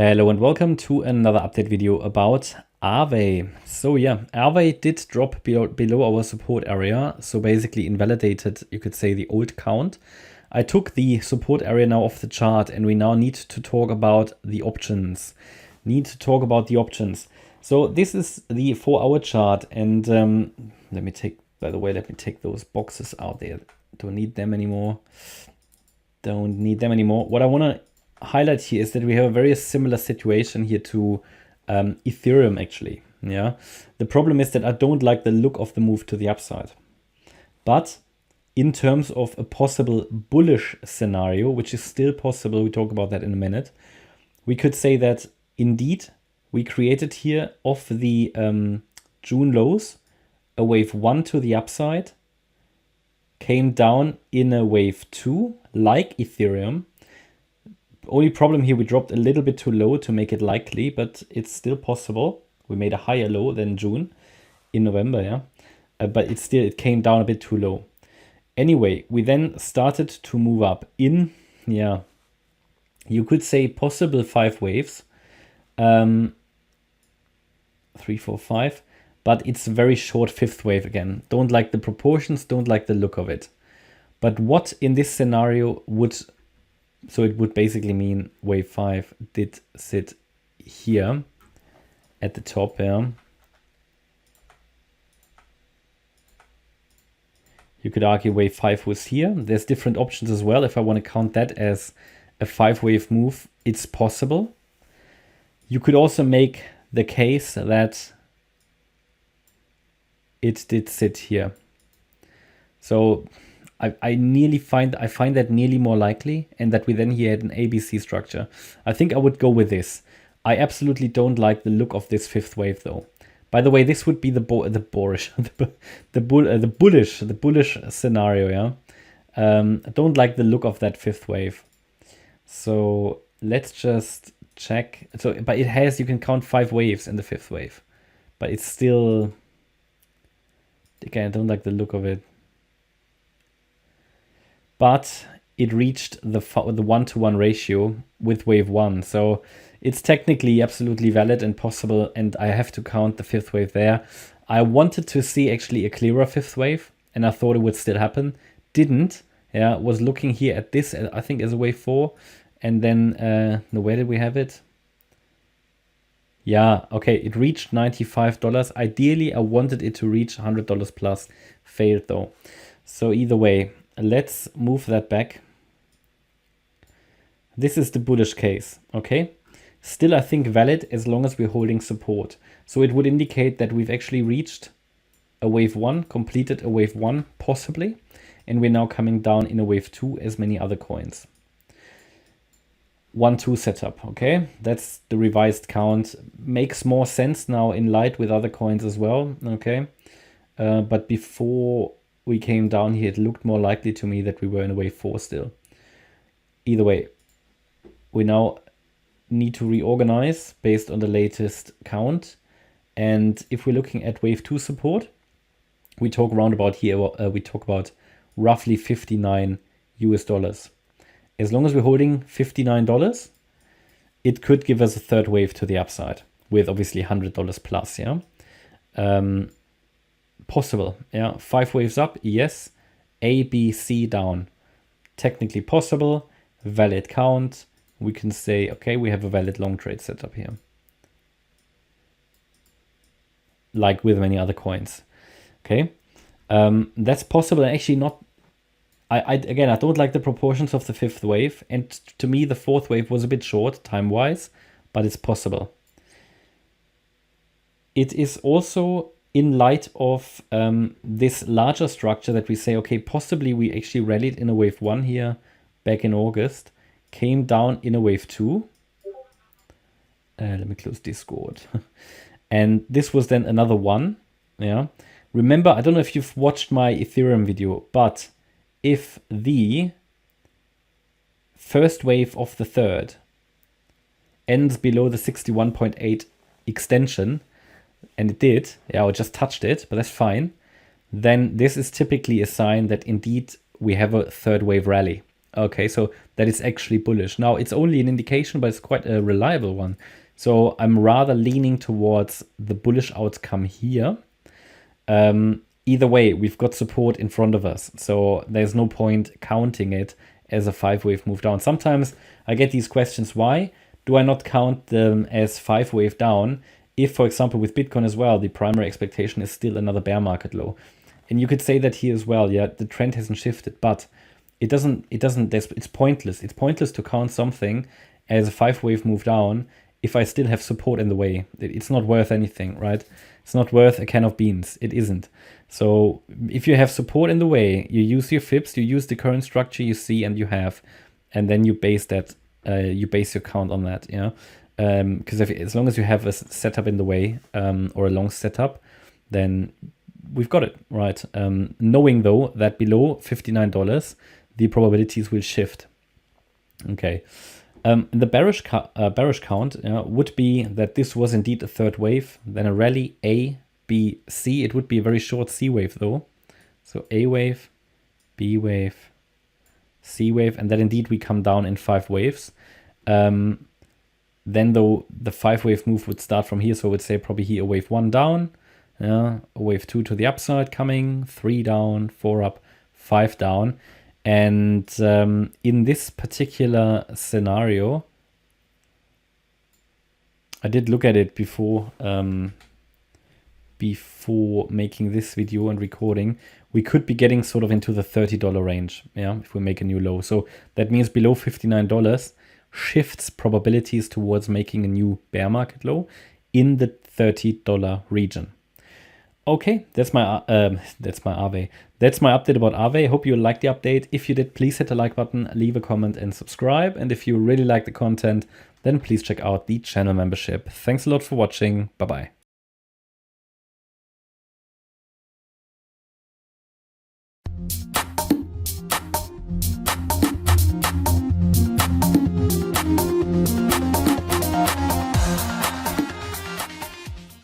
Hello and welcome to another update video about Aave. So yeah, Aave did drop below our support area, so basically invalidated, you could say, the old count. I took the support area now off the chart and we now need to talk about the options. So this is the 4-hour chart, and let me take those boxes out there. Don't need them anymore. What I want to highlight here is that we have a very similar situation here to Ethereum actually. Yeah, the problem is that I don't like the look of the move to the upside, but in terms of a possible bullish scenario, which is still possible, we talk about that in a minute, we could say that indeed we created here off the June lows a wave 1 to the upside, came down in a wave 2 like Ethereum. Only problem here, we dropped a little bit too low to make it likely, but it's still possible. We made a higher low than June in November, yeah, but it came down a bit too low. Anyway, we then started to move up in, yeah, you could say possible 5 waves, 3, 4, 5, but it's a very short 5th wave again. Don't like the proportions, don't like the look of it. But what in this scenario would, so it would basically mean wave 5 did sit here at the top here. You could argue wave 5 was here. There's different options as well. If I want to count that as a 5-wave move, it's possible. You could also make the case that it did sit here. So I find that nearly more likely, and that we then here had an ABC structure. I think I would go with this. I absolutely don't like the look of this 5th wave though. By the way, this would be the bullish scenario, yeah. I don't like the look of that 5th wave. So let's just check. So, but it has, you can count 5 waves in the 5th wave, but it's still, again, I don't like the look of it. But it reached the 1-to-1 ratio with wave 1. So it's technically absolutely valid and possible, and I have to count the 5th wave there. I wanted to see actually a clearer 5th wave, and I thought it would still happen. Didn't. Yeah, was looking here at this, I think, as a wave 4. And then, where did we have it? Yeah, okay, it reached $95. Ideally, I wanted it to reach $100 plus. Failed though. So either way, let's move that back. This is the bullish case, okay? Still, I think valid as long as we're holding support. So it would indicate that we've actually reached a wave 1, completed a wave 1 possibly, and we're now coming down in a wave 2 as many other coins. 1-2 setup, okay? That's the revised count. Makes more sense now in light with other coins as well, okay? But before we came down here, it looked more likely to me that we were in a wave 4 still. Either way, we now need to reorganize based on the latest count. And if we're looking at wave 2 support, we talk around about here, we talk about roughly $59 US. As long as we're holding $59, it could give us a 3rd wave to the upside with obviously $100 plus, yeah? Possible, yeah. 5 waves up, yes. A, B, C down, technically possible. Valid count. We can say, okay, we have a valid long trade setup here, like with many other coins. Okay, that's possible. And actually, not. Again, I don't like the proportions of the 5th wave, and to me, the 4th wave was a bit short time-wise, but it's possible. It is also in light of this larger structure that we say, okay, possibly we actually rallied in a wave 1 here back in August, came down in a wave 2. Let me close Discord. And this was then another one. Yeah. Remember, I don't know if you've watched my Ethereum video, but if the first wave of the 3rd ends below the 61.8 extension, and it did, yeah, I just touched it, but that's fine, then this is typically a sign that indeed we have a 3rd wave rally. Okay, so that is actually bullish. Now, it's only an indication, but it's quite a reliable one. So I'm rather leaning towards the bullish outcome here. Either way, we've got support in front of us, so there's no point counting it as a 5-wave move down. Sometimes I get these questions, why do I not count them as 5-wave down if, for example, with Bitcoin as well, the primary expectation is still another bear market low? And you could say that here as well, yeah, the trend hasn't shifted, but it's pointless. It's pointless to count something as a 5-wave move down if I still have support in the way. It's not worth anything, right? It's not worth a can of beans. It isn't. So if you have support in the way, you use your fibs, you use the current structure you see and you have, and then you base that, you base your count on that, yeah. Because as long as you have a setup in the way, or a long setup, then we've got it, right? Knowing though that below $59, the probabilities will shift. Okay. The bearish count would be that this was indeed a third wave, then a rally A, B, C. It would be a very short C wave though. So A wave, B wave, C wave, and then indeed we come down in 5 waves. Then though the 5-wave move would start from here, so I would say probably here a wave 1 down, a wave 2 to the upside coming, 3 down, 4 up, 5 down. And in this particular scenario, I did look at it before making this video and recording. We could be getting sort of into the $30 range, yeah, if we make a new low. So that means below $59 shifts probabilities towards making a new bear market low in the $30 region. Okay, that's my Aave. That's my update about Aave. I hope you liked the update. If you did, please hit the like button, leave a comment and subscribe. And if you really like the content, then please check out the channel membership. Thanks a lot for watching. Bye-bye.